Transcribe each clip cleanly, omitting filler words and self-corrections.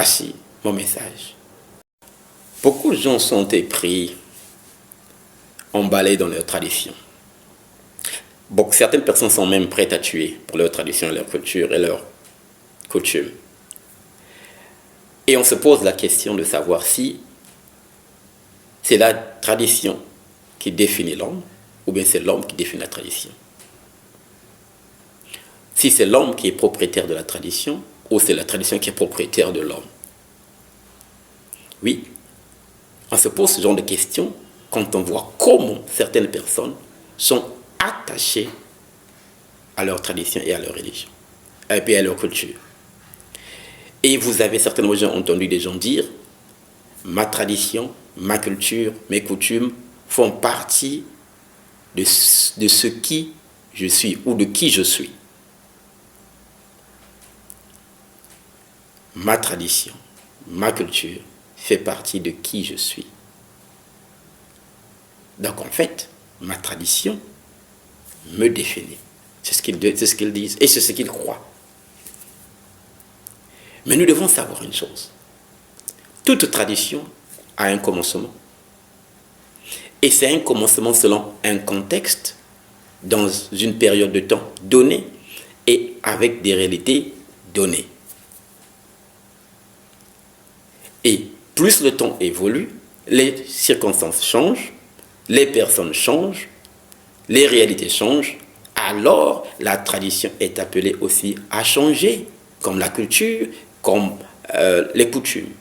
Voici mon message. Beaucoup de gens sont épris, emballés dans leur tradition. Certaines personnes sont même prêtes à tuer pour leur tradition, leur culture et leur coutume. Et on se pose la question de savoir si c'est la tradition qui définit l'homme ou bien c'est l'homme qui définit la tradition. Si c'est l'homme qui est propriétaire de la tradition ou c'est la tradition qui est propriétaire de l'homme. Oui, on se pose ce genre de questions quand on voit comment certaines personnes sont attachées à leur tradition et à leur religion, et puis à leur culture. Et vous avez certainement déjà entendu des gens dire « ma tradition, ma culture, mes coutumes font partie de ce qui je suis ou de qui je suis. » Ma tradition, ma culture fait partie de qui je suis. Donc en fait, ma tradition me définit. C'est ce qu'ils disent et c'est ce qu'ils croient. Mais nous devons savoir une chose. Toute tradition a un commencement. Et c'est un commencement selon un contexte, dans une période de temps donnée et avec des réalités données. Et plus le temps évolue, les circonstances changent, les personnes changent, les réalités changent, alors la tradition est appelée aussi à changer, comme la culture, comme les coutumes.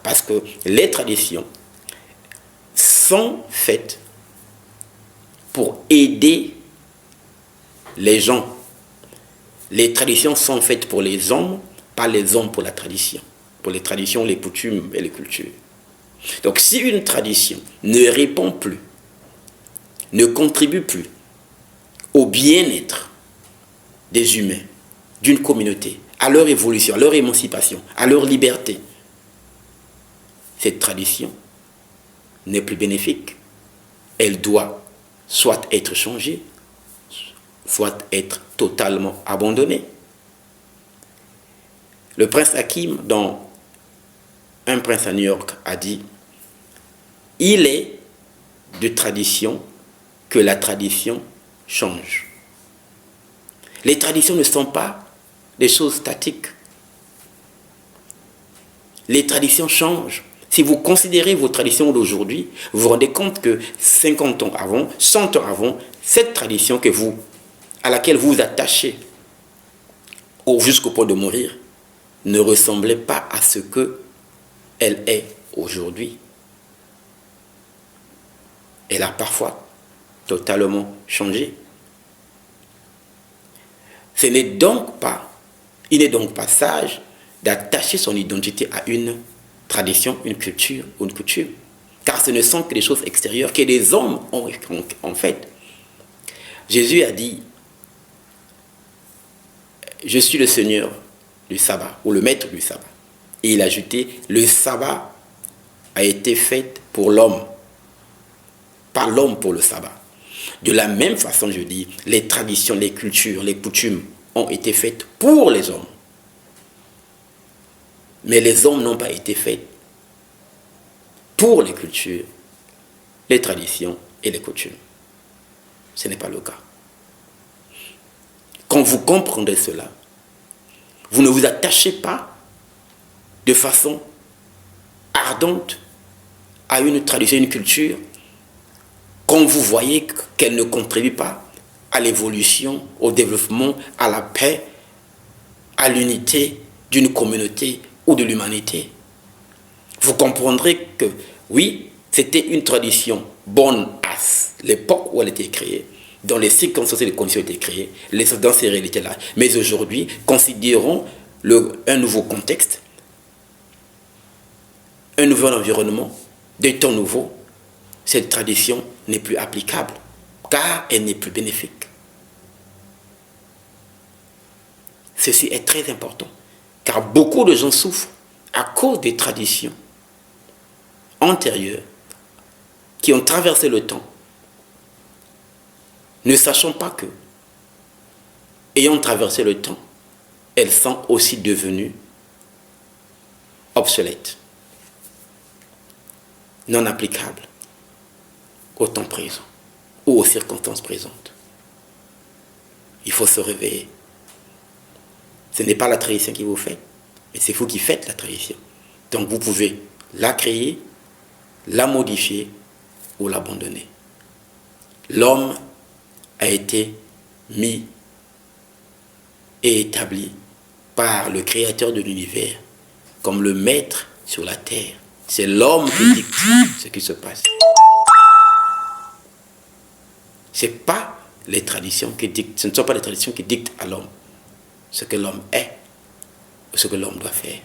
Parce que les traditions sont faites pour aider les gens. Les traditions sont faites pour les hommes, pas les hommes pour la tradition. Pour les traditions, les coutumes et les cultures. Donc si une tradition ne répond plus, ne contribue plus au bien-être des humains, d'une communauté, à leur évolution, à leur émancipation, à leur liberté, cette tradition n'est plus bénéfique. Elle doit soit être changée, soit être totalement abandonnée. Le prince Hakim, dans Un prince à New York, a dit « Il est de tradition que la tradition change. » Les traditions ne sont pas des choses statiques. Les traditions changent. Si vous considérez vos traditions d'aujourd'hui, vous vous rendez compte que 50 ans avant, 100 ans avant, cette tradition à laquelle vous vous attachez jusqu'au point de mourir ne ressemblait pas à ce qu'elle est aujourd'hui. Elle a parfois totalement changé. Il n'est donc pas sage d'attacher son identité à une tradition, une culture ou une coutume. Car ce ne sont que des choses extérieures que les hommes ont fait. Jésus a dit « Je suis le Seigneur du sabbat » ou le maître du sabbat. Et il a ajouté « Le sabbat a été fait pour l'homme, pas l'homme pour le sabbat ». De la même façon, je dis, les traditions, les cultures, les coutumes ont été faites pour les hommes. Mais les hommes n'ont pas été faits pour les cultures, les traditions et les coutumes. Ce n'est pas le cas. Quand vous comprendrez cela, vous ne vous attachez pas de façon ardente à une tradition, une culture, quand vous voyez qu'elle ne contribue pas à l'évolution, au développement, à la paix, à l'unité d'une communauté ou de l'humanité. Vous comprendrez que, oui, c'était une tradition bonne à l'époque où elle était créée, dans les circonstances et les conditions étaient créées, dans ces réalités-là. Mais aujourd'hui, considérons un nouveau contexte, un nouvel environnement, des temps nouveaux. Cette tradition n'est plus applicable, car elle n'est plus bénéfique. Ceci est très important, car beaucoup de gens souffrent à cause des traditions antérieures qui ont traversé le temps, ne sachant pas que, ayant traversé le temps, elles sont aussi devenues obsolètes, non applicables au temps présent ou aux circonstances présentes. Il faut se réveiller. Ce n'est pas la tradition qui vous fait, mais c'est vous qui faites la tradition. Donc vous pouvez la créer, la modifier ou l'abandonner. L'homme a été mis et établi par le créateur de l'univers comme le maître sur la terre. C'est l'homme qui dicte ce qui se passe. Ce ne sont pas les traditions qui dictent à l'homme ce que l'homme est ou ce que l'homme doit faire.